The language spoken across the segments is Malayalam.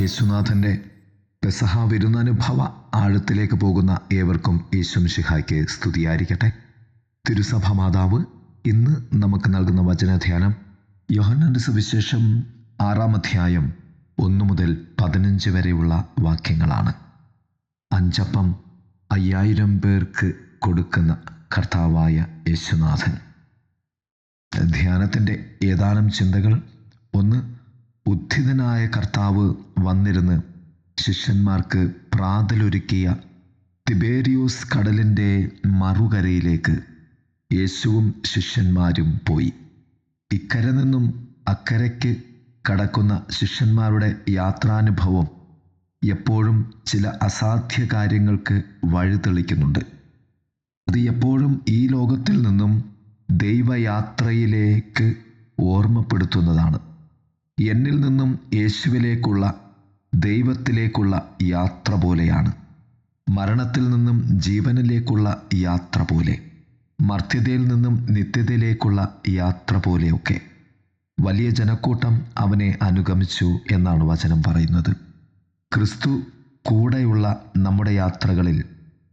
യേശുനാഥൻ്റെ പെസഹ വിരുന്നനുഭവ ആഴത്തിലേക്ക് പോകുന്ന ഏവർക്കും യേശുമിശിഹായ്ക്ക് സ്തുതിയായിരിക്കട്ടെ. തിരുസഭ മാതാവ് ഇന്ന് നമുക്ക് നൽകുന്ന വചനധ്യാനം യോഹന്നാന്റെ സുവിശേഷം 6-ാം അധ്യായം 1 മുതൽ 15 വരെയുള്ള വാക്യങ്ങളാണ്. 5 അപ്പം 5000 പേർക്ക് കൊടുക്കുന്ന കർത്താവായ യേശുനാഥൻ. ധ്യാനത്തിൻ്റെ ഏതാനും ചിന്തകൾ: 1. ഉദ്ധിതനായ കർത്താവ് വന്നിരുന്ന് ശിഷ്യന്മാർക്ക് പ്രാതലൊരുക്കിയ തിബേരിയോസ് കടലിൻ്റെ മറുകരയിലേക്ക് യേശുവും ശിഷ്യന്മാരും പോയി. ഇക്കരെ നിന്നും അക്കരയ്ക്ക് കടക്കുന്ന ശിഷ്യന്മാരുടെ യാത്രാനുഭവം എപ്പോഴും ചില അസാധ്യ കാര്യങ്ങൾക്ക് വഴിതെളിക്കുന്നുണ്ട്. അത് എപ്പോഴും ഈ ലോകത്തിൽ നിന്നും ദൈവയാത്രയിലേക്ക് ഓർമ്മപ്പെടുത്തുന്നതാണ്. എന്നിൽ നിന്നും യേശുവിലേക്കുള്ള, ദൈവത്തിലേക്കുള്ള യാത്ര പോലെയാണ്. മരണത്തിൽ നിന്നും ജീവനിലേക്കുള്ള യാത്ര പോലെ, മർത്യതയിൽ നിന്നും നിത്യതയിലേക്കുള്ള യാത്ര പോലെയൊക്കെ. വലിയ ജനക്കൂട്ടം അവനെ അനുഗമിച്ചു എന്നാണ് വചനം പറയുന്നത്. ക്രിസ്തു കൂടെയുള്ള നമ്മുടെ യാത്രകളിൽ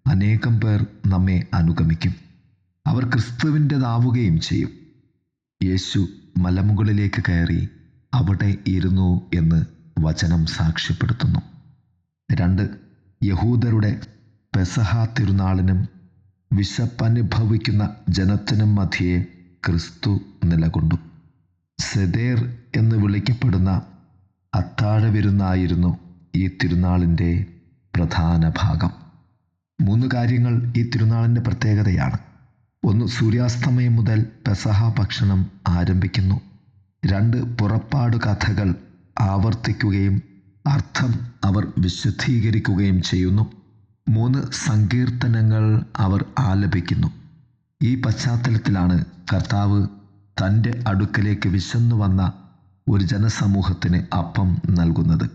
അനേകം പേർ നമ്മെ അനുഗമിക്കും. അവർ ക്രിസ്തുവിൻ്റെതാവുകയും ചെയ്യും. യേശു മലമുകളിലേക്ക് കയറി അവിടെ ഇരുന്നു എന്ന് വചനം സാക്ഷ്യപ്പെടുത്തുന്നു. 2. യഹൂദരുടെ പെസഹ തിരുനാളിനും വിശപ്പനുഭവിക്കുന്ന ജനത്തിനും മധ്യേ ക്രിസ്തു നിലകൊണ്ടു. സെദേർ എന്ന് വിളിക്കപ്പെടുന്ന അത്താഴവിരുന്നായിരുന്നു ഈ തിരുനാളിൻ്റെ പ്രധാന ഭാഗം. 3 കാര്യങ്ങൾ ഈ തിരുനാളിൻ്റെ പ്രത്യേകതയാണ്. 1. സൂര്യാസ്തമയം മുതൽ പെസഹ ഭക്ഷണം ആരംഭിക്കുന്നു. 2. പുറപ്പാട് കഥകൾ ആവർത്തിക്കുകയും അർത്ഥം അവർ വിശദീകരിക്കുകയും ചെയ്യുന്നു. 3. സങ്കീർത്തനങ്ങൾ അവർ ആലപിക്കുന്നു. ഈ പശ്ചാത്തലത്തിലാണ് കർത്താവ് തൻ്റെ അടുക്കലേക്ക് വിശന്നു വന്ന ഒരു ജനസമൂഹത്തിന് അപ്പം നൽകുന്നത്.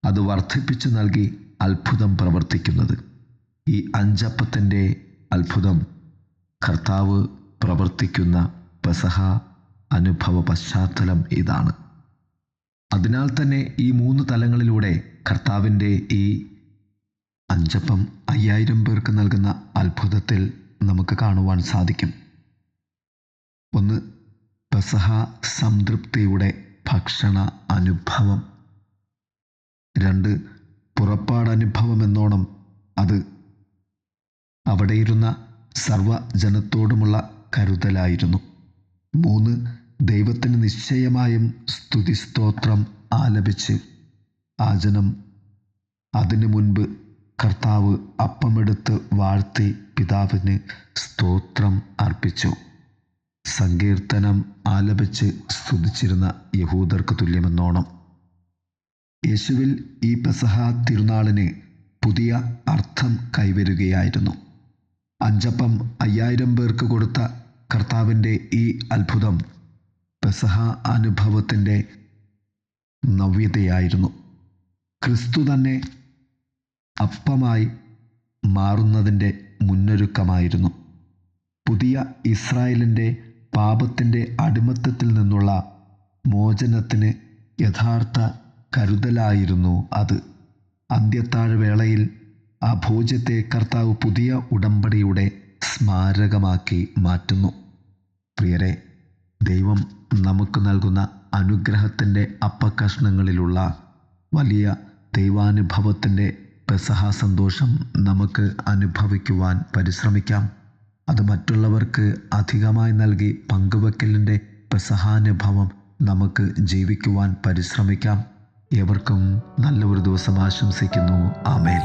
അത് വർദ്ധിപ്പിച്ചു നൽകി അത്ഭുതം പ്രവർത്തിക്കുന്നത്. ഈ 5 അപ്പത്തിൻ്റെ അത്ഭുതം കർത്താവ് പ്രവർത്തിക്കുന്ന പെസഹ അനുഭവ പശ്ചാത്തലം ഇതാണ്. അതിനാൽ തന്നെ ഈ 3 തലങ്ങളിലൂടെ കർത്താവിൻ്റെ ഈ 5 അപ്പം 5000 പേർക്ക് നൽകുന്ന അത്ഭുതത്തിൽ നമുക്ക് കാണുവാൻ സാധിക്കും. 1. പെസഹ സംതൃപ്തിയുടെ ഭക്ഷണ അനുഭവം. 2. പുറപ്പാടനുഭവം എന്നോണം അത് അവിടെയിരുന്ന സർവ്വജനത്തോടുമുള്ള കരുതലായിരുന്നു. 3. ദൈവത്തിന് നിശ്ചയമായും സ്തുതിസ്തോത്രം ആലപിച്ച് ആ ജനം അതിനു മുൻപ് കർത്താവ് അപ്പമെടുത്ത് വാഴ്ത്തി പിതാവിന് സ്തോത്രം അർപ്പിച്ചു. സങ്കീർത്തനം ആലപിച്ച് സ്തുതിച്ചിരുന്ന യഹൂദർക്ക് തുല്യമെന്നോണം യേശുവിൽ ഈ പെസഹ തിരുനാളിന് പുതിയ അർത്ഥം കൈവരുകയായിരുന്നു. 5 അപ്പം 5000 പേർക്ക് കൊടുത്ത കർത്താവിൻ്റെ ഈ അത്ഭുതം പെസഹ അനുഭവത്തിൻ്റെ നവ്യതയായിരുന്നു. ക്രിസ്തു തന്നെ അപ്പമായി മാറുന്നതിൻ്റെ മുന്നൊരുക്കമായിരുന്നു. പുതിയ ഇസ്രായേലിൻ്റെ പാപത്തിൻ്റെ അടിമത്തത്തിൽ നിന്നുള്ള മോചനത്തിന് യഥാർത്ഥ കരുതലായിരുന്നു അത്. അന്ത്യത്താഴവേളയിൽ ആ ഭോജ്യത്തെ കർത്താവ് പുതിയ ഉടമ്പടിയുടെ സ്മാരകമാക്കി മാറ്റുന്നു. പ്രിയരെ, ദൈവം നമുക്ക് നൽകുന്ന അനുഗ്രഹത്തിൻ്റെ അപ്പക്കഷ്ണങ്ങളിലുള്ള വലിയ ദൈവാനുഭവത്തിൻ്റെ പെസഹ സന്തോഷം നമുക്ക് അനുഭവിക്കുവാൻ പരിശ്രമിക്കാം. അത് മറ്റുള്ളവർക്ക് അധികമായി നൽകി പങ്കുവെക്കലിൻ്റെ പെസഹാനുഭവം നമുക്ക് ജീവിക്കുവാൻ പരിശ്രമിക്കാം. ഏവർക്കും നല്ല ഒരു ദിവസം ആശംസിക്കുന്നു. ആമേൻ.